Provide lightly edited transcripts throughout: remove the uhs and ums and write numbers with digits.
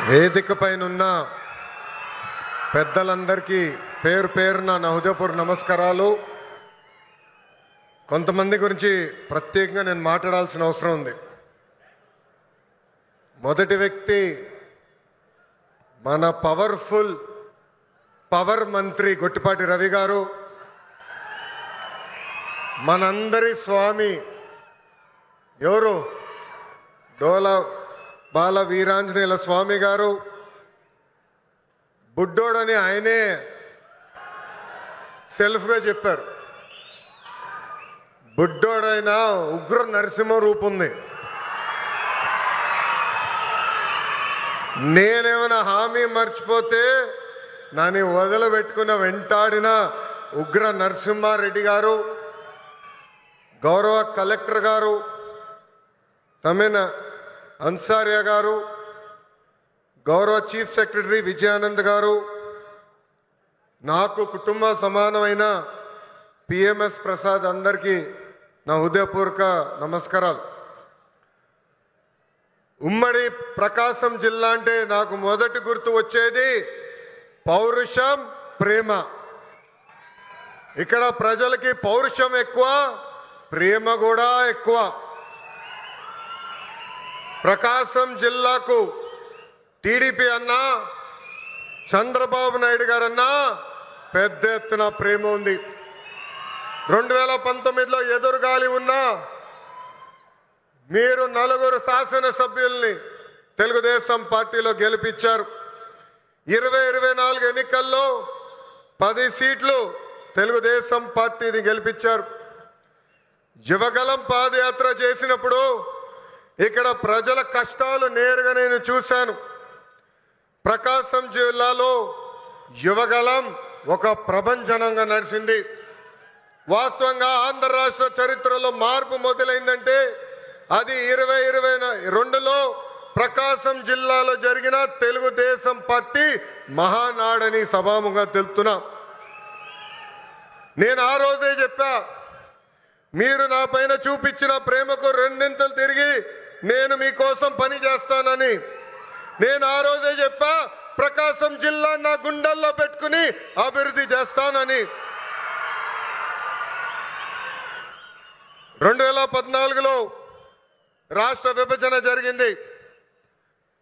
వేదిక పైనున్న పెద్దలందరికీ పేరు పేరున నా హృదయపూర్వక నమస్కారాలు. కొంతమంది గురించి ప్రత్యేకంగా నేను మాట్లాడాల్సిన అవసరం ఉంది. మొదటి వ్యక్తి మన పవర్ మంత్రి గొట్టిపాటి రవి గారు, మనందరి స్వామి ఎవరు డోల బాల వీరాంజనేయుల స్వామి గారు. బుడ్డోడని ఆయనే సెల్ఫ్గా చెప్పారు. బుడ్డోడైనా ఉగ్ర నరసింహ రూపుంది. నేనేమైనా హామీ మర్చిపోతే నన్ను వదిలిపెట్టుకున్న వెంటాడిన ఉగ్ర నరసింహారెడ్డి గారు, గౌరవ కలెక్టర్ గారు తమిన అన్సారియా గారు, గౌరవ చీఫ్ సెక్రటరీ విజయానంద్ గారు, నాకు కుటుంబ సమానమైన పిఎంఎస్ ప్రసాద్, అందరికీ నా హృదయపూర్వక నమస్కారాలు. ఉమ్మడి ప్రకాశం జిల్లా అంటే నాకు మొదటి గుర్తు వచ్చేది పౌరుషం, ప్రేమ. ఇక్కడ ప్రజలకి పౌరుషం ఎక్కువ, ప్రేమ కూడా ఎక్కువ. ప్రకాశం జిల్లాకు టీడీపీ అన్నా, చంద్రబాబు నాయుడు గారన్నా పెద్ద ఎత్తున ప్రేమ ఉంది. 2019లో ఎదురుగాలి ఉన్నా మీరు 4 శాసనసభ్యుల్ని తెలుగుదేశం పార్టీలో గెలిపించారు. 2024 ఎన్నికల్లో 10 సీట్లు తెలుగుదేశం పార్టీని గెలిపించారు. యువగలం పాదయాత్ర చేసినప్పుడు ఇక్కడ ప్రజల కష్టాలు నేరుగా నేను చూశాను. ప్రకాశం జిల్లాలో యువగలం ఒక ప్రభంజనంగా నడిచింది. వాస్తవంగా ఆంధ్ర రాష్ట్ర చరిత్రలో మార్పు మొదలైందంటే అది 2022లో ప్రకాశం జిల్లాలో జరిగిన తెలుగుదేశం పార్టీ మహానాడని సభాముగా తెలుపుతున్నా. నేను ఆ రోజే చెప్పా, మీరు నా పైన చూపించిన ప్రేమకు రెండింతలు తిరిగి నేను మీకోసం పని చేస్తానని. నేను ఆ రోజే చెప్పా, ప్రకాశం జిల్లా నా గుండెల్లో పెట్టుకుని అభివృద్ధి చేస్తానని. 2014లో రాష్ట్ర విభజన జరిగింది.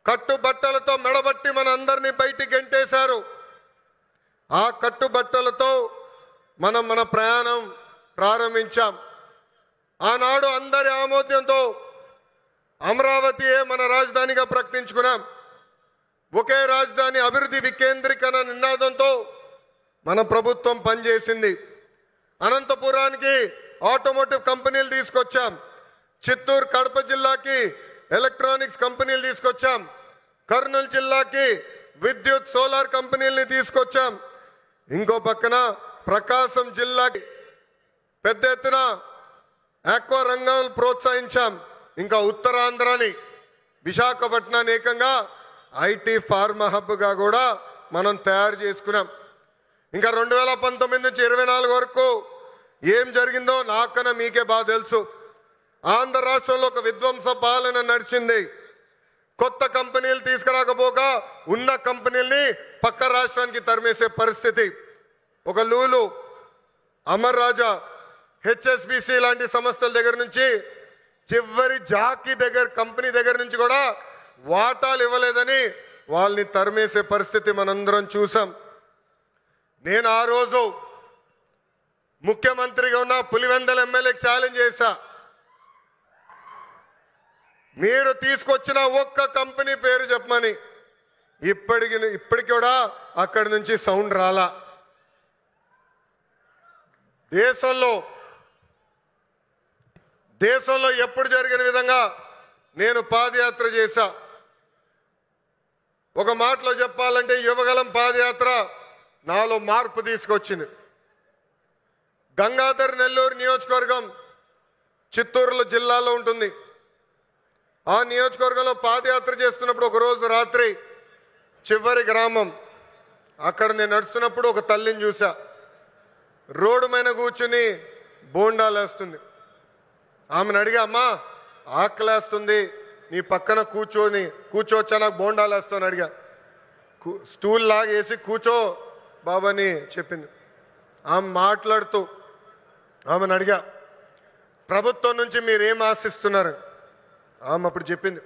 కట్టుబట్టలతో మెడబట్టి మన అందరినీ బయటికి గెంటేశారు. ఆ కట్టుబట్టలతో మన ప్రయాణం ప్రారంభించాం. ఆనాడు అందరి ఆమోద్యంతో అమరావతియే మన రాజధానిగా ప్రకటించుకున్నాం. ఒకే రాజధాని, అభివృద్ధి వికేంద్రీకరణ నినాదంతో మన ప్రభుత్వం పనిచేసింది. అనంతపురానికి ఆటోమోటివ్ కంపెనీలు తీసుకొచ్చాం. చిత్తూరు, కడప జిల్లాకి ఎలక్ట్రానిక్స్ కంపెనీలు తీసుకొచ్చాం. కర్నూలు జిల్లాకి విద్యుత్, సోలార్ కంపెనీలని తీసుకొచ్చాం. ఇంకో పక్కన ప్రకాశం జిల్లాకి పెద్ద ఎత్తున ఆక్వా రంగాలు ప్రోత్సహించాం. ఇంకా ఉత్తరాంధ్రని, విశాఖపట్నాన్ని ఏకంగా ఐటీ ఫార్మా హబ్గా కూడా మనం తయారు చేసుకున్నాం. ఇంకా 2019 నుంచి 24 వరకు ఏం జరిగిందో నాకన్నా మీకే బాగా తెలుసు. ఆంధ్ర రాష్ట్రంలో ఒక విధ్వంస పాలన నడిచింది. కొత్త కంపెనీలు తీసుకురాకపోగా ఉన్న కంపెనీల్ని పక్క రాష్ట్రానికి తరిమేసే పరిస్థితి. ఒక లూలు, అమర్ రాజా, హెచ్ఎస్బిసి లాంటి సంస్థల దగ్గర నుంచి చివరి జాకీ కంపెనీ దగ్గర నుంచి కూడా వాటాలు ఇవ్వలేదని వాళ్ళని తరిమేసే పరిస్థితి మనందరం చూసాం. నేను ఆ రోజు ముఖ్యమంత్రిగా ఉన్న పులివెందల ఎమ్మెల్యేకి ఛాలెంజ్ చేశా, మీరు తీసుకొచ్చిన ఒక్క కంపెనీ పేరు చెప్పమని. ఇప్పటికి కూడా అక్కడి నుంచి సౌండ్ రాలా. దేశంలో ఎప్పుడు జరిగిన విధంగా నేను పాదయాత్ర చేశా. ఒక మాటలో చెప్పాలంటే యువగలం పాదయాత్ర నాలో మార్పు తీసుకొచ్చింది. గంగాధర్ నెల్లూరు నియోజకవర్గం చిత్తూరు జిల్లాలో ఉంటుంది. ఆ నియోజకవర్గంలో పాదయాత్ర చేస్తున్నప్పుడు ఒకరోజు రాత్రి చివరి గ్రామం అక్కడ నేను నడుస్తున్నప్పుడు ఒక తల్లిని చూసా. రోడ్డు మీద కూర్చుని బోండాలు వేస్తుంది. ఆమెను అడిగా, అమ్మా ఆకలేస్తుంది, నీ పక్కన కూర్చోవచ్చా, నాకు బోండాలు వేస్తాను అడిగా. స్టూల్ లాగా వేసి కూర్చో బాబాని చెప్పింది. ఆమె మాట్లాడుతూ ఆమెను అడిగా, ప్రభుత్వం నుంచి మీరేం ఆశిస్తున్నారు? ఆమె అప్పుడు చెప్పింది,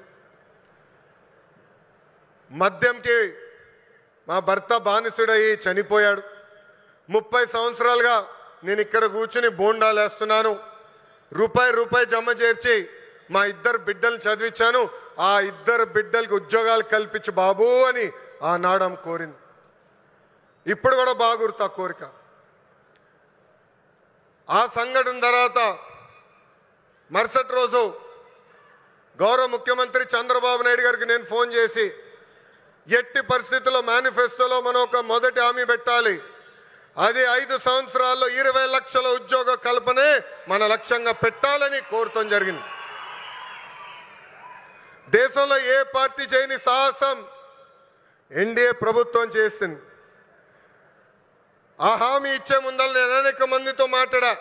మద్యంకి మా భర్త బానిసుడయ్యి చనిపోయాడు. 30 సంవత్సరాలుగా నేను ఇక్కడ కూర్చుని బోండాలు వేస్తున్నాను. రూపాయి జమ చేర్చి మా 2 బిడ్డలు చదివించాను. ఆ 2 బిడ్డలకి ఉద్యోగాలు కల్పించు బాబు అని ఆనాడు ఆమె కోరింది. ఇప్పుడు కూడా బాగా గుర్తు ఆ కోరిక. ఆ సంఘటన తర్వాత మరుసటి రోజు గౌరవ ముఖ్యమంత్రి చంద్రబాబు నాయుడు గారికి నేను ఫోన్ చేసి, ఎట్టి పరిస్థితుల్లో మేనిఫెస్టోలో మనం ఒక మొదటి హామీ పెట్టాలి. అది 5 సంవత్సరాల్లో 20 లక్షల ఉద్యోగ కల్పనే మన లక్ష్యంగా పెట్టాలని కోరటం జరిగింది. దేశంలో ఏ పార్టీ చేయని సాహసం ఎన్డీఏ ప్రభుత్వం చేసింది. ఆ హామీ ఇచ్చే ముందర నేను అనేక మందితో మాట్లాడా.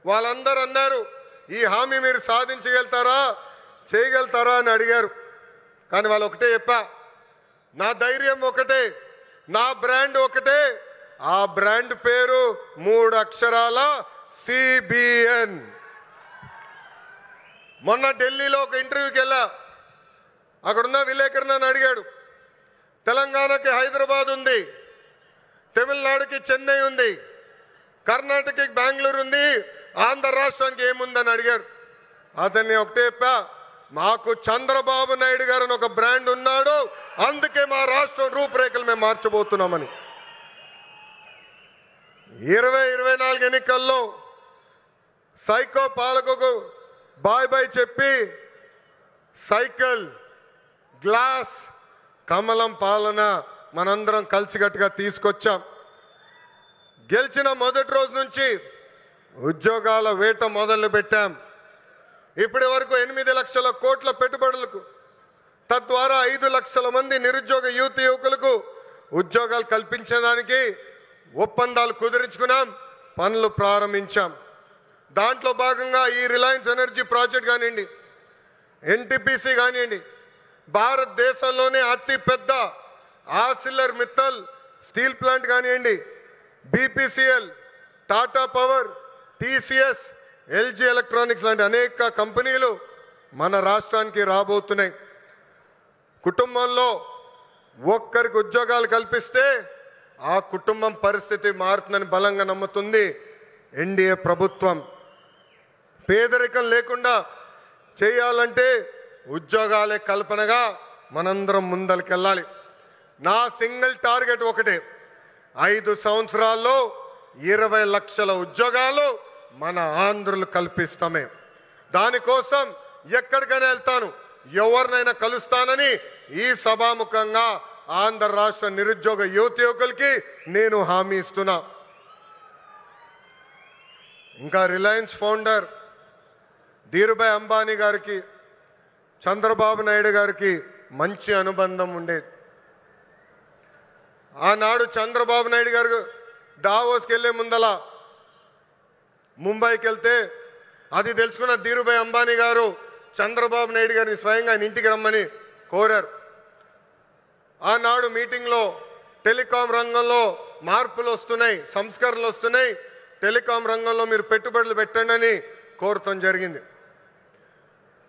వాళ్ళందరూ అన్నారు, ఈ హామీ మీరు సాధించగలుగుతారా, చేయగలుగుతారా అని అడిగారు. కానీ వాళ్ళు ఒకటే చెప్పా, నా ధైర్యం ఒకటే, నా బ్రాండ్ ఒకటే. ఆ బ్రాండ్ పేరు 3 అక్షరాల CBN. మొన్న ఢిల్లీలో ఒక ఇంటర్వ్యూకి వెళ్ళా. అక్కడున్న విలేకరు నన్ను అడిగాడు, తెలంగాణకి హైదరాబాద్ ఉంది, తమిళనాడుకి చెన్నై ఉంది, కర్ణాటకకి బెంగళూరు ఉంది, ఆంధ్ర రాష్ట్రానికి ఏముందని అడిగారు. అతన్ని ఒకటే చెప్పా, మాకు చంద్రబాబు నాయుడు గారు అని ఒక బ్రాండ్ ఉన్నాడు, అందుకే మా రాష్ట్రం రూపురేఖలు మేము మార్చబోతున్నామని. 2024 ఎన్నికల్లో సైకో పాలకుకు బాయ్ చెప్పి సైకిల్, గ్లాస్, కమలం పాలన మనందరం కలిసికట్టుగా తీసుకొచ్చాం. గెలిచిన మొదటి రోజు నుంచి ఉద్యోగాల వేట మొదలు పెట్టాం. ఇప్పటి వరకు 8 లక్షల కోట్ల పెట్టుబడులకు, తద్వారా 5 లక్షల మంది నిరుద్యోగ యువకులకు ఉద్యోగాలు కల్పించడానికి ఒప్పందాలు కుదుర్చుకున్నాం, పనులు ప్రారంభించాం. దాంట్లో భాగంగా ఈ రిలయన్స్ ఎనర్జీ ప్రాజెక్ట్ కానివ్వండి, NTPC కానివ్వండి, భారతదేశంలోనే అతి పెద్ద ఆర్సిలర్ మిత్తల్ స్టీల్ ప్లాంట్ కానివ్వండి, BPCL, Tata power, TCS, LG electronics లాంటి అనేక కంపెనీలు మన రాష్ట్రానికి రాబోతున్నాయి. కుటుంబంలో ఒక్కరికి ఉద్యోగాలు కల్పిస్తే ఆ కుటుంబం పరిస్థితి మారుతుందని బలంగా నమ్ముతుంది ఎన్డీఏ ప్రభుత్వం. పేదరికం లేకుండా చేయాలంటే ఉద్యోగాలే కల్పనగా మనందరం ముందరికెళ్ళాలి. నా సింగిల్ టార్గెట్ ఒకటే, 5 సంవత్సరాల్లో 20 లక్షల ఉద్యోగాలు మన ఆంధ్రులు కల్పిస్తామే. దానికోసం ఎక్కడికైనా వెళ్తాను, ఎవరినైనా కలుస్తానని ఈ సభాముఖంగా ఆంధ్ర రాష్ట్ర నిరుద్యోగ యువకులకి నేను హామీ ఇస్తున్నా. ఇంకా రిలయన్స్ ఫౌండర్ ధీరుభాయ్ అంబానీ గారికి చంద్రబాబు నాయుడు గారికి మంచి అనుబంధం ఉండేది. ఆనాడు చంద్రబాబు నాయుడు గారు దావోస్కి వెళ్లే ముందల ముంబైకి వెళ్తే అది తెలుసుకున్న ధీరుభాయ్ అంబానీ గారు చంద్రబాబు నాయుడు గారిని స్వయంగా ఆయన ఇంటికి రమ్మని కోరారు. ఆనాడు మీటింగ్లో టెలికాం రంగంలో మార్పులు వస్తున్నాయి, సంస్కరణలు వస్తున్నాయి, టెలికాం రంగంలో మీరు పెట్టుబడులు పెట్టండి అని కోరటం జరిగింది.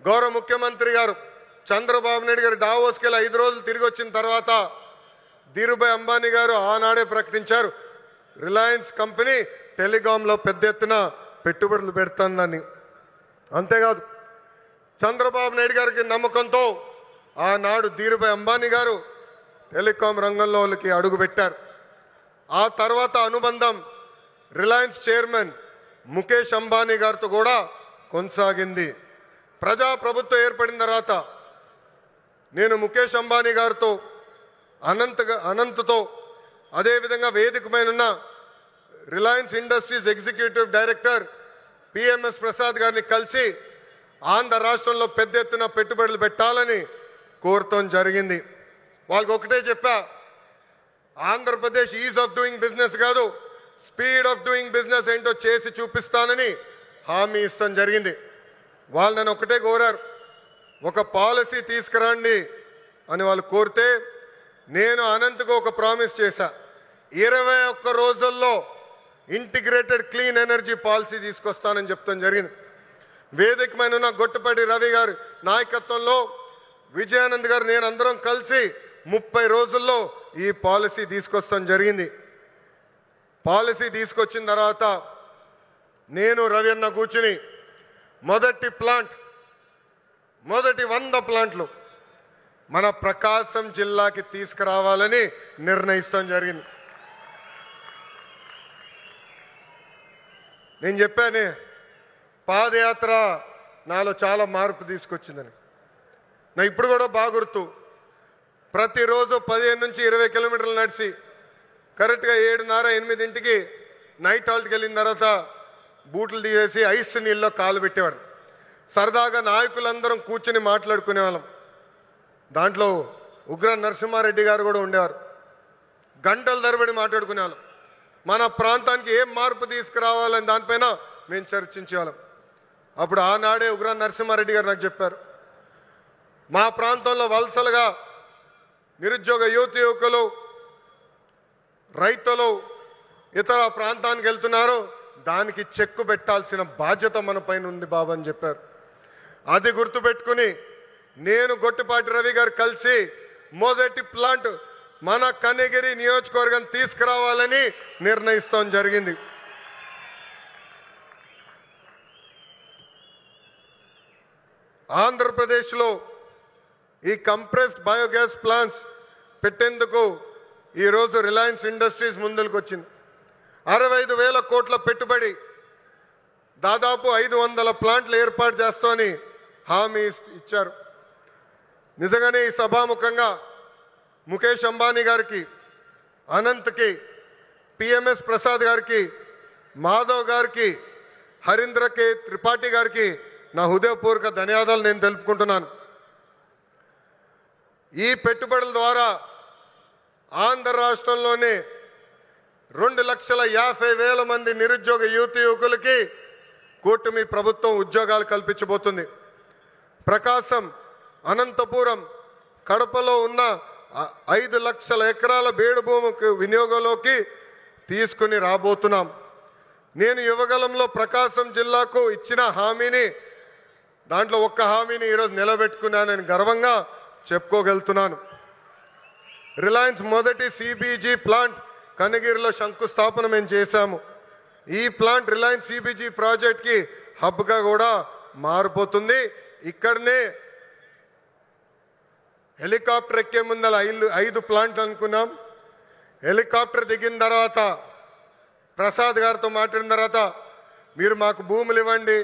గౌరవ ముఖ్యమంత్రి గారు చంద్రబాబు నాయుడు గారు డావోస్కి వెళ్ళి 5 రోజులు తిరిగి వచ్చిన తర్వాత ధీరుభాయ్ అంబానీ గారు ఆనాడే ప్రకటించారు, రిలయన్స్ కంపెనీ టెలికాంలో పెద్ద ఎత్తున పెట్టుబడులు పెడుతుందని. అంతేకాదు చంద్రబాబు నాయుడు గారికి నమ్మకంతో ఆనాడు ధీరుభాయ్ అంబానీ గారు టెలికాం రంగంలోకి అడుగుపెట్టారు. ఆ తర్వాత అనుబంధం రిలయన్స్ చైర్మన్ ముఖేష్ అంబానీ గారితో కూడా కొనసాగింది. ప్రజాప్రభుత్వం ఏర్పడిన తర్వాత నేను ముఖేష్ అంబానీ గారితో అనంత్తో అదేవిధంగా వేదిక పైన ఉన్న Reliance industries executive director PMS Prasad గారిని కలిసి ఆంధ్ర రాష్ట్రంలో పెద్ద ఎత్తున పెట్టుబడులు పెట్టాలని కోరటం జరిగింది. వాళ్ళకి ఒకటే చెప్పా, Andhra Pradesh is of doing business కాదు, స్పీడ్ ఆఫ్ డూయింగ్ బిజినెస్ ఏంటో చేసి చూపిస్తానని హామీ ఇస్తాం జరిగింది. వాళ్ళు నన్ను ఒకటే కోరారు, ఒక పాలసీ తీసుకురండి అని వాళ్ళు కోరితే నేను అనంతకు ఒక ప్రామిస్ చేశా. 21 రోజుల్లో ఇంటిగ్రేటెడ్ క్లీన్ ఎనర్జీ పాలసీ తీసుకొస్తానని చెప్తాం జరిగింది. వేదిక మీద ఉన్న గొట్టుపాటి రవి గారి నాయకత్వంలో విజయానంద్ గారు నేను అందరం కలిసి 30 రోజుల్లో ఈ పాలసీ తీసుకొస్తాం జరిగింది. పాలసీ తీసుకొచ్చిన తర్వాత నేను రవి అన్న కూర్చుని మొదటి 100 ప్లాంట్లు మన ప్రకాశం జిల్లాకి తీసుకురావాలని నిర్ణయిస్తాం జరిగింది. నేను చెప్పాను పాదయాత్ర నాలో చాలా మార్పు తీసుకొచ్చిందని. నా ఇప్పుడు కూడా బాగా గుర్తు. ప్రతిరోజు 15 నుంచి 20 కిలోమీటర్లు నడిచి కరెక్ట్గా 7:30-8ంటికి నైట్ హాల్ట్కి వెళ్ళిన తర్వాత బూట్లు తీసేసి ఐస్ నీళ్ళలో కాలు పెట్టేవాడు. సరదాగా నాయకులందరం కూర్చొని మాట్లాడుకునేవాళ్ళం. దాంట్లో ఉగ్ర నరసింహారెడ్డి గారు కూడా ఉండేవారు. గంటల తరబడి మాట్లాడుకునేవాళ్ళం. మన ప్రాంతానికి ఏం మార్పు తీసుకురావాలని దానిపైన మేము చర్చించేవాళ్ళం. అప్పుడు ఆనాడే ఉగ్ర నరసింహారెడ్డి గారు నాకు చెప్పారు, మా ప్రాంతంలో వలసలుగా నిరుద్యోగ యువకులు రైతులు ఇతర ప్రాంతానికి వెళ్తున్నారు, దానికి చెక్కు పెట్టాల్సిన బాధ్యత మన పైన ఉంది బాబు అని చెప్పారు. అది గుర్తుపెట్టుకుని నేను గొట్టిపాటి రవి గారు కలిసి మొదటి ప్లాంట్ మన కనిగిరి నియోజకవర్గం తీసుకురావాలని నిర్ణయిస్తాం జరిగింది. ఆంధ్రప్రదేశ్లో ఈ కంప్రెస్డ్ బయోగ్యాస్ ప్లాంట్స్ పెట్టేందుకు ఈరోజు రిలయన్స్ ఇండస్ట్రీస్ ముందుకు వచ్చింది. 65,000 కోట్ల పెట్టుబడి, దాదాపు 500 ప్లాంట్లు ఏర్పాటు చేస్తామని హామీ ఇచ్చారు. నిజంగానే ఈ సభాముఖంగా ముఖేష్ అంబానీ గారికి, అనంత్కి, పిఎంఎస్ ప్రసాద్ గారికి, మాధవ్ గారికి, హరీంద్ర కే త్రిపాఠి గారికి నా హృదయపూర్వక ధన్యవాదాలు నేను తెలుపుకుంటున్నాను. ఈ పెట్టుబడుల ద్వారా ఆంధ్ర రాష్ట్రంలోనే 2,50,000 మంది నిరుద్యోగ యువకులకి కూటమి ప్రభుత్వం ఉద్యోగాలు కల్పించబోతుంది. ప్రకాశం, అనంతపురం, కడపలో ఉన్న 5 లక్షల ఎకరాల బేడు భూమికి వినియోగంలోకి తీసుకుని రాబోతున్నాం. నేను యువగలంలో ప్రకాశం జిల్లాకు ఇచ్చిన హామీని, దాంట్లో ఒక్క హామీని ఈరోజు నిలబెట్టుకున్నానని గర్వంగా చెప్పుకోగలుగుతున్నాను. రిలయన్స్ మొదటి సిబిజీ ప్లాంట్ కనిగిరిలో శంకుస్థాపన మేము చేశాము. ఈ ప్లాంట్ రిలయన్స్ సిబిజీ ప్రాజెక్ట్కి హబ్గా కూడా మారిపోతుంది. ఇక్కడనే హెలికాప్టర్ ఎక్కే ముందల 5 ప్లాంట్లు అనుకున్నాం. హెలికాప్టర్ దిగిన తర్వాత ప్రసాద్ గారితో మాట్లాడిన తర్వాత మీరు మాకు భూములు ఇవ్వండి,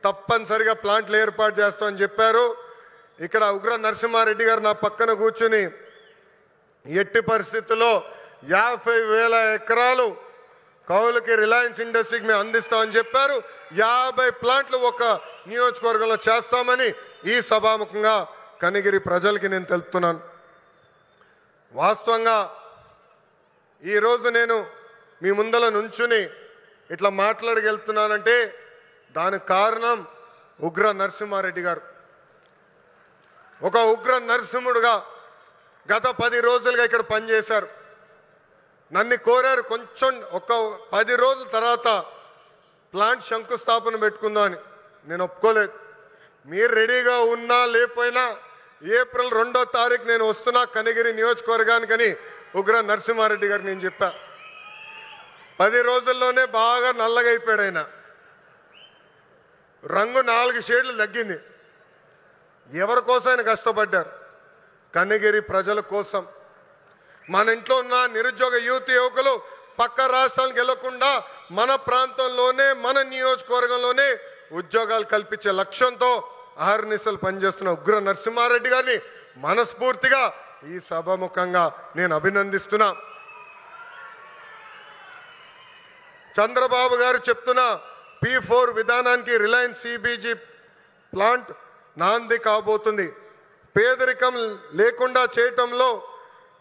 తప్పనిసరిగా ప్లాంట్లు ఏర్పాటు చేస్తామని చెప్పారు. ఇక్కడ ఉగ్ర నరసింహారెడ్డి గారు నా పక్కన కూర్చుని ఎట్టి పరిస్థితుల్లో 50,000 ఎకరాలు కౌలుకి రిలయన్స్ ఇండస్ట్రీకి మేము అందిస్తామని చెప్పారు. 50 ప్లాంట్లు ఒక నియోజకవర్గంలో చేస్తామని ఈ సభాముఖంగా కనిగిరి ప్రజలకి నేను తెలుపుతున్నాను. వాస్తవంగా ఈరోజు నేను మీ ముందల నుంచుని ఇట్లా మాట్లాడగలుగుతున్నానంటే దానికి కారణం ఉగ్ర నరసింహారెడ్డి గారు. ఒక ఉగ్ర నరసింహుడుగా గత 10 రోజులుగా ఇక్కడ పనిచేశారు. నన్ను కోరారు కొంచెం ఒక 10 రోజుల తర్వాత ప్లాంట్ శంకుస్థాపన పెట్టుకుందామని. నేను ఒప్పుకోలేదు. మీరు రెడీగా ఉన్నా లేకపోయినా ఏప్రిల్ 2వ తారీఖు నేను వస్తున్నా కనిగిరి నియోజకవర్గానికని ఉగ్ర నరసింహారెడ్డి గారికి నేను చెప్పా. 10 రోజుల్లోనే బాగా నల్లగా అయిపోయాడు ఆయన. రంగు 4 షేడ్లు తగ్గింది. ఎవరి కోసం ఆయన కష్టపడ్డారు? కనిగిరి ప్రజల కోసం. మన ఇంట్లో ఉన్న నిరుద్యోగ యువకులు పక్క రాష్ట్రాలకు వెళ్లకుండా మన ప్రాంతంలోనే మన నియోజకవర్గంలోనే ఉద్యోగాలు కల్పించే లక్ష్యంతో అహర్నిశలు పనిచేస్తున్న ఉగ్ర నరసింహారెడ్డి గారిని మనస్ఫూర్తిగా ఈ సభాముఖంగా నేను అభినందిస్తున్నా. చంద్రబాబు గారు చెప్తున్న P4 విధానానికి రిలయన్స్ సిబిజీ ప్లాంట్ నాంది కాబోతుంది. పేదరికం లేకుండా చేయటంలో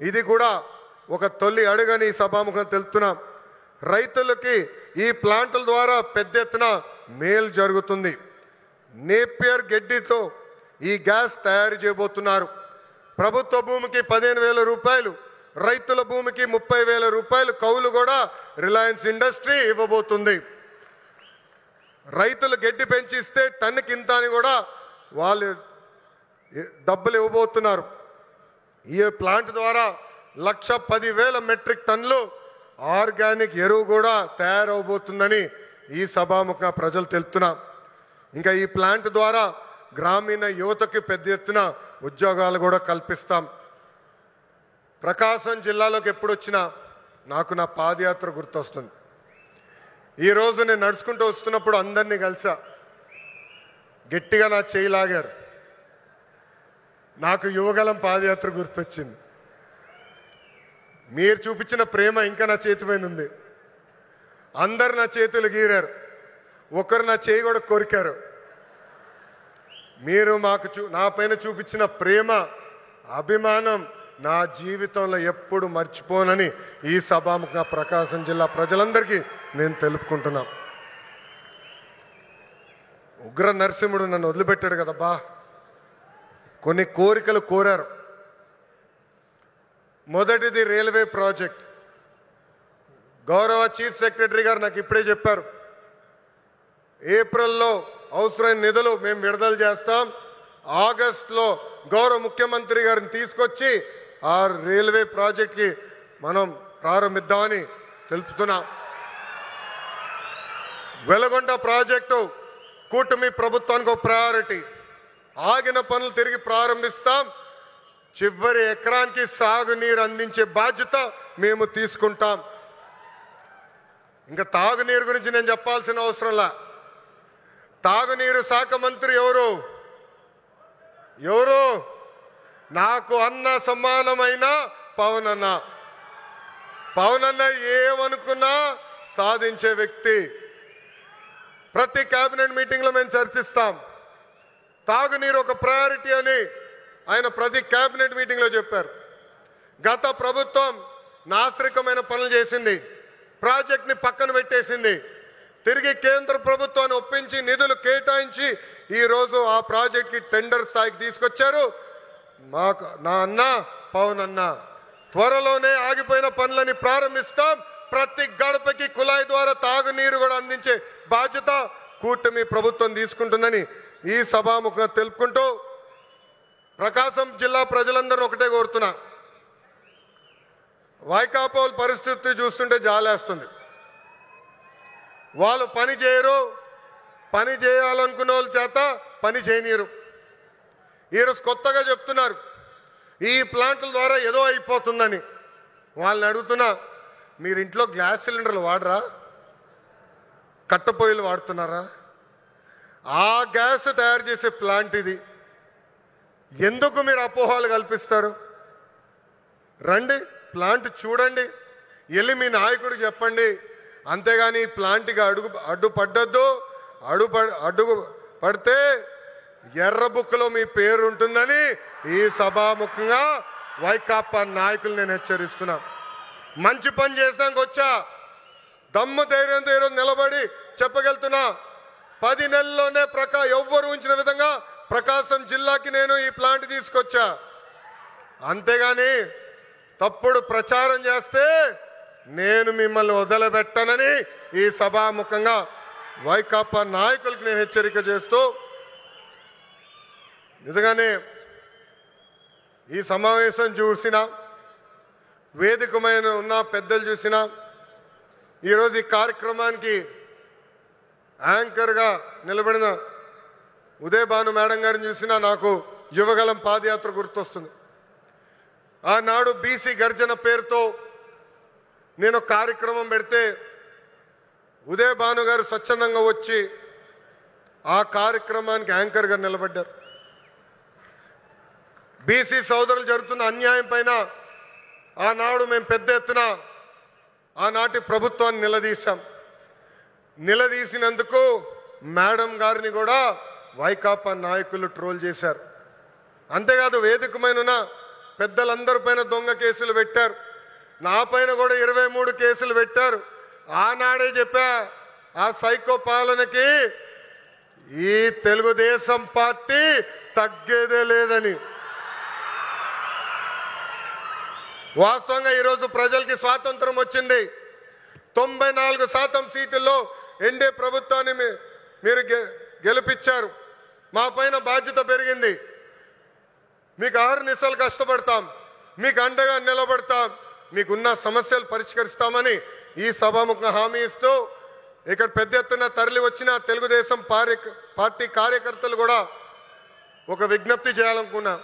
ఇది కూడా ఒక తొలి అడుగని సభాముఖం తెలుపుతున్నాం. రైతులకి ఈ ప్లాంట్ల ద్వారా పెద్ద ఎత్తున మేలు జరుగుతుంది. నేపియర్ గడ్డితో ఈ గ్యాస్ తయారు చేయబోతున్నారు. ప్రభుత్వ భూమికి 15,000 రూపాయలు, రైతుల భూమికి 30,000 రూపాయలు కౌలు కూడా రిలయన్స్ ఇండస్ట్రీ ఇవ్వబోతుంది. రైతులు గడ్డి పెంచిస్తే టన్నుకి ఇంత అని కూడా వాళ్ళు డబ్బులు ఇవ్వబోతున్నారు. ఈ ప్లాంట్ ద్వారా 1,10,000 మెట్రిక్ టన్నులు ఆర్గానిక్ ఎరువు కూడా తయారవబోతుందని ఈ సభాముఖ ప్రజలు తెలుపుతున్నా. ఇంకా ఈ ప్లాంట్ ద్వారా గ్రామీణ యువతకి పెద్ద ఎత్తున ఉద్యోగాలు కూడా కల్పిస్తాం. ప్రకాశం జిల్లాలోకి ఎప్పుడు వచ్చినా నాకు నా పాదయాత్ర గుర్తొస్తుంది. ఈరోజు నేను నడుచుకుంటూ వస్తున్నప్పుడు అందరినీ కలిసా, గట్టిగా నా చేయి లాగారు. నాకు యువగలం పాదయాత్ర గుర్తొచ్చింది. మీరు చూపించిన ప్రేమ ఇంకా నా చేతి పైన ఉంది. అందరు నా చేతులు గీరారు, ఒకరు నా చేయి కూడా కొరికారు. మీరు నా పైన చూపించిన ప్రేమ, అభిమానం నా జీవితంలో ఎప్పుడు మర్చిపోనని ఈ సభాముఖంగా ప్రకాశం జిల్లా ప్రజలందరికీ నేను తెలుపుకుంటున్నా. ఉగ్ర నరసింహుడు నన్ను వదిలిపెట్టాడు కదబ్బా. కొన్ని కోరికలు కోరారు. మొదటిది రైల్వే ప్రాజెక్ట్. గౌరవ చీఫ్ సెక్రటరీ గారు నాకు ఇప్పుడే చెప్పారు, ఏప్రిల్లో అవసరమైన నిధులు మేము విడుదల చేస్తాం. ఆగస్టులో గౌరవ ముఖ్యమంత్రి గారిని తీసుకొచ్చి ఆ రైల్వే ప్రాజెక్ట్కి మనం ప్రారంభిద్దామని తెలుపుతున్నాం. వెలగొండ ప్రాజెక్టు కూటమి ప్రభుత్వానికి ఒక ప్రయారిటీ. ఆగిన పనులు తిరిగి ప్రారంభిస్తాం. చివరి ఎకరానికి సాగునీరు అందించే బాధ్యత మేము తీసుకుంటాం. ఇంకా తాగునీరు గురించి నేను చెప్పాల్సిన అవసరంలా. తాగునీరు శాఖ మంత్రి ఎవరు? నాకు అన్న సమానమైన పవన్ అన్న. పవన్ అన్న ఏమనుకున్నా సాధించే వ్యక్తి. ప్రతి కేబినెట్ మీటింగ్లో మేము చర్చిస్తాం. తాగునీరు ఒక ప్రయారిటీ అని ఆయన ప్రతి కేబినెట్ మీటింగ్లో చెప్పారు. గత ప్రభుత్వం నాశరికమైన పనులు చేసింది, ప్రాజెక్ట్ని పక్కన పెట్టేసింది. తిరిగి కేంద్ర ప్రభుత్వాన్ని ఒప్పించి నిధులు కేటాయించి ఈరోజు ఆ ప్రాజెక్ట్కి టెండర్ స్థాయికి తీసుకొచ్చారు. నా అన్న పవన్ అన్న త్వరలోనే ఆగిపోయిన పనులని ప్రారంభిస్తాం. ప్రతి గడపకి కుళాయి ద్వారా తాగునీరు కూడా అందించే బాధ్యత కూటమి ప్రభుత్వం తీసుకుంటుందని ఈ సభాముఖంగా తెలుపుకుంటూ ప్రకాశం జిల్లా ప్రజలందరూ ఒకటే కోరుతున్నా, వైకాపా పరిస్థితి చూస్తుంటే జాలేస్తుంది. వాళ్ళు పని చేయరు, పని చేయాలనుకున్న వాళ్ళ చేత పని చేయనీరు. ఈరోజు కొత్తగా చెప్తున్నారు ఈ ప్లాంట్ల ద్వారా ఏదో అయిపోతుందని. వాళ్ళని అడుగుతున్నా, మీరు ఇంట్లో గ్యాస్ సిలిండర్లు వాడరా? కట్టెపొయ్యిలు వాడుతున్నారా? ఆ గ్యాస్ తయారు చేసే ప్లాంట్ ఇది. ఎందుకు మీరు అపోహలు కల్పిస్తారు? రండి, ప్లాంట్ చూడండి, వెళ్ళి మీ నాయకుడికి చెప్పండి. అంతేగాని ఈ ప్లాంట్కి అడ్డు పడితే ఎర్ర బుక్లో మీ పేరు ఉంటుందని ఈ సభాముఖంగా వైకాపా నాయకులు నేను హెచ్చరిస్తున్నా. మంచి పని చేసాక వచ్చా, దమ్ము ధైర్యంతో ఈరోజు నిలబడి చెప్పగలుగుతున్నా. 10 నెలల్లోనే ఎవ్వరు ఉంచిన విధంగా ప్రకాశం జిల్లాకి నేను ఈ ప్లాంట్ తీసుకొచ్చా. అంతేగాని తప్పుడు ప్రచారం చేస్తే నేను మిమ్మల్ని వదిలిపెట్టనని ఈ సభాముఖంగా వైకాపా నాయకులకు నేను హెచ్చరిక చేస్తూ, నిజంగానే ఈ సమావేశం చూసినా, వేదికమైన ఉన్న పెద్దలు చూసినా, ఈరోజు ఈ కార్యక్రమానికి యాంకర్గా నిలబడిన ఉదయభాను మేడం గారిని చూసినా నాకు యువగలం పాదయాత్ర గుర్తొస్తుంది. ఆనాడు బీసీ గర్జన పేరుతో నేను కార్యక్రమం పెడితే ఉదయభాను గారు స్వచ్ఛందంగా వచ్చి ఆ కార్యక్రమానికి యాంకర్గా నిలబడ్డారు. బీసీ సోదరులు జరుగుతున్న అన్యాయం పైన ఆనాడు మేము పెద్ద ఎత్తున ఆనాటి ప్రభుత్వాన్ని నిలదీశాం. నిలదీసినందుకు మేడం గారిని కూడా వైకాపా నాయకులు ట్రోల్ చేశారు. అంతేకాదు వేదికమైన పెద్దలందరి పైన దొంగ కేసులు పెట్టారు. నా పైన కూడా 23 కేసులు పెట్టారు. ఆనాడే చెప్పా, ఆ సైకో పాలనకి ఈ తెలుగుదేశం పార్టీ తగ్గేదే లేదని. వాస్తవంగా ఈరోజు ప్రజలకి స్వాతంత్రం వచ్చింది. 94% సీట్లలో ఎన్డీఏ ప్రభుత్వాన్ని మీరు గెలిపించారు. మా పైన బాధ్యత పెరిగింది. మీకు 6 నిమిషాలు కష్టపడతాం, మీకు అండగా నిలబడతాం, మీకున్న సమస్యలు పరిష్కరిస్తామని ఈ సభాముఖంగా హామీ ఇస్తూ ఇక్కడ పెద్ద ఎత్తున తరలి వచ్చిన తెలుగుదేశం పార్టీ కార్యకర్తలు కూడా ఒక విజ్ఞప్తి చేయాలనుకున్నా.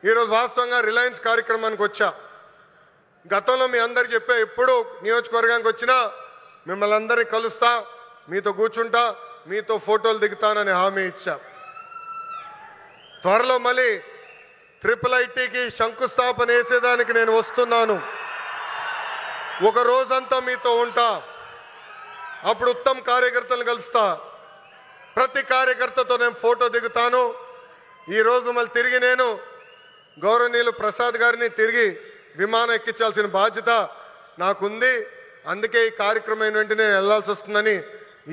ఈరోజు వాస్తవంగా రిలయన్స్ కార్యక్రమానికి వచ్చా. గతంలో మీ అందరు చెప్పే ఎప్పుడు నియోజకవర్గానికి వచ్చినా మిమ్మల్ని అందరినీ కలుస్తా, మీతో కూర్చుంటా, మీతో ఫోటోలు దిగుతానని హామీ ఇచ్చా. త్వరలో మళ్ళీ IIITకి శంకుస్థాపన వేసేదానికి నేను వస్తున్నాను. ఒక రోజంతా మీతో ఉంటా. అప్పుడు ఉత్తమ కార్యకర్తలను కలుస్తా. ప్రతి కార్యకర్తతో నేను ఫోటో దిగుతాను. ఈరోజు మళ్ళీ తిరిగి నేను గౌరవనీయులు ప్రసాద్ గారిని తిరిగి విమానం ఎక్కించాల్సిన బాధ్యత నాకుంది. అందుకే ఈ కార్యక్రమం వెంటనే వెళ్లాల్సి వస్తుందని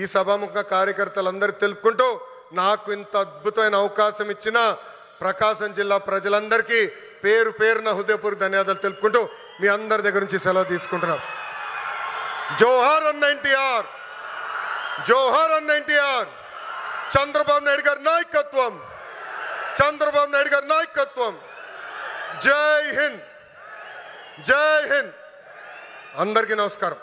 ఈ సభాముఖ కార్యకర్తలందరూ తెలుపుకుంటూ నాకు ఇంత అద్భుతమైన అవకాశం ఇచ్చిన ప్రకాశం జిల్లా ప్రజలందరికీ పేరు పేరున హృదయపూర్వక ధన్యవాదాలు తెలుపుకుంటూ మీ అందరి దగ్గర నుంచి సెలవు తీసుకుంటున్నాం. జోహార్ అన్న ఎన్టీఆర్, జోహార్ అన్న ఎన్టీఆర్. చంద్రబాబు నాయుడు గారి నాయకత్వం, చంద్రబాబు నాయుడు గారి నాయకత్వం. జై హింద్, జై హింద్. అందరికీ నమస్కారం.